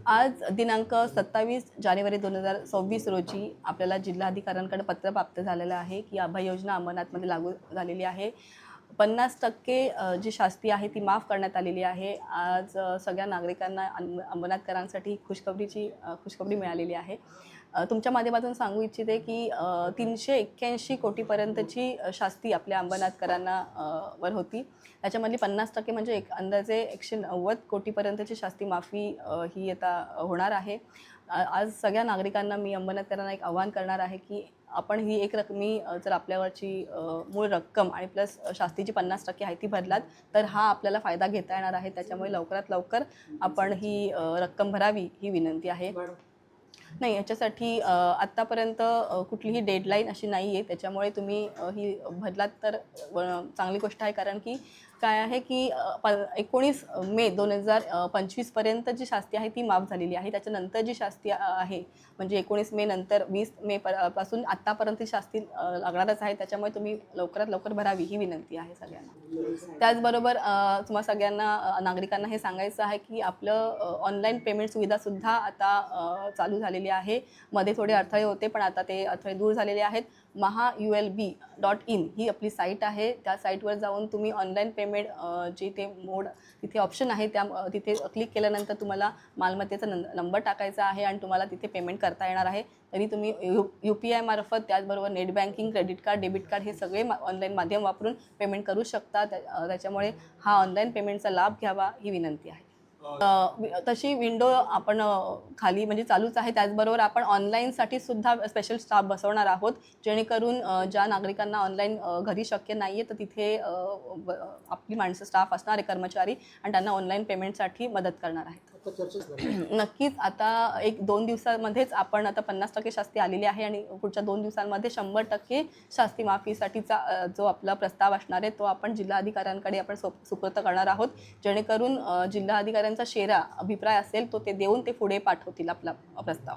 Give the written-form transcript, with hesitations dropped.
आज दिनांक 27 जानेवारी 2026 रोजी आपल्याला जिल्हाधिकाऱ्यांकडे पत्र प्राप्त झालेलं आहे की अभय योजना अंबरनाथमध्ये लागू झालेली आहे. 50% जी शास्ती आहे ती माफ करण्यात आलेली आहे. आज सगळ्या नागरिकांना अंबरनाथकरांसाठी खुशखबरी मिळालेली आहे. तुमच्या माध्यमातून सांगू इच्छिते की 381 कोटीपर्यंतची शास्ती आपल्या अंबरनाथकरांना वर होती. त्याच्यामधली 50% म्हणजे एक अंदाजे 190 कोटीपर्यंतची शास्ती माफी ही आता होणार आहे. आज सगळ्या नागरिकांना मी अंबरनाथकरांना एक आवाहन करणार आहे की आपण ही एक रकमी जर आपल्यावरची मूळ रक्कम आणि प्लस शास्तीची 50% आहे ती भरलात तर हा आपल्याला फायदा घेता येणार आहे. त्याच्यामुळे लवकरात लवकर आपण ही रक्कम भरावी ही विनंती आहे. नाही, याच्यासाठी आत्तापर्यंत कुठलीही डेडलाईन अशी नाही आहे. त्याच्यामुळे तुम्ही ही भरलात तर चांगली गोष्ट आहे. कारण की काय आहे की 19 मे 2025 पर्यंत जी शास्ती आहे ती माफ झालेली आहे. त्याच्यानंतर जी शास्ती आहे म्हणजे 19 मे नंतर 20 मे पासून आत्तापर्यंत शास्ती लागणारच आहे. त्याच्यामुळे तुम्ही लवकरात लवकर भरावी ही विनंती आहे सगळ्यांना. त्याचबरोबर तुम्हा सगळ्यांना नागरिकांना हे सांगायचं आहे की आपलं ऑनलाईन पेमेंट सुविधासुद्धा आता चालू झालेली आहे. मध्ये थोडे अडथळे होते पण आता ते अडथळे दूर झालेले आहेत. mahaulb.in ही आपली साईट आहे. त्या साईटवर जाऊन तुम्ही ऑनलाईन पेमेंट जे ते मोड तिथे ऑप्शन आहे तिथे क्लिक केल्यानंतर तुम्हाला मालमत्तेचा नंबर टाकायचा आहे आणि तुम्हाला तिथे पेमेंट करता येणार आहे. तरी तुम्ही UPI मार्फत त्याचबरोबर net banking, credit card, debit card हे सगळे ऑनलाईन माध्यम वापरून पेमेंट करू शकता. त्याच्यामुळे हा ऑनलाईन पेमेंटचा लाभ घ्यावा ही विनंती आहे. तशी विंडो आपण खाली म्हणजे चालूच आहे. त्याचबरोबर आपण ऑनलाईनसाठी सुद्धा स्पेशल स्टाफ बसवणार आहोत जेणेकरून ज्या नागरिकांना ऑनलाईन घरी शक्य नाही आहे तर तिथे आपली माणसं स्टाफ असणार आहे, कर्मचारी, आणि त्यांना ऑनलाईन पेमेंटसाठी मदत करणार आहेत. नक्कीच आता 1-2 दिवसांमध्येच आपण आता 50% शास्ती आलेली आहे आणि पुढच्या 2 दिवसांमध्ये 100% शास्ती माफीसाठीचा जो आपला प्रस्ताव असणार आहे तो आपण जिल्हाधिकाऱ्यांकडे आपण सुपूर्द करणार आहोत. जेणेकरून जिल्हाधिकाऱ्यांचा शेरा अभिप्राय असेल तो ते देऊन ते पुढे पाठवतील आपला प्रस्ताव.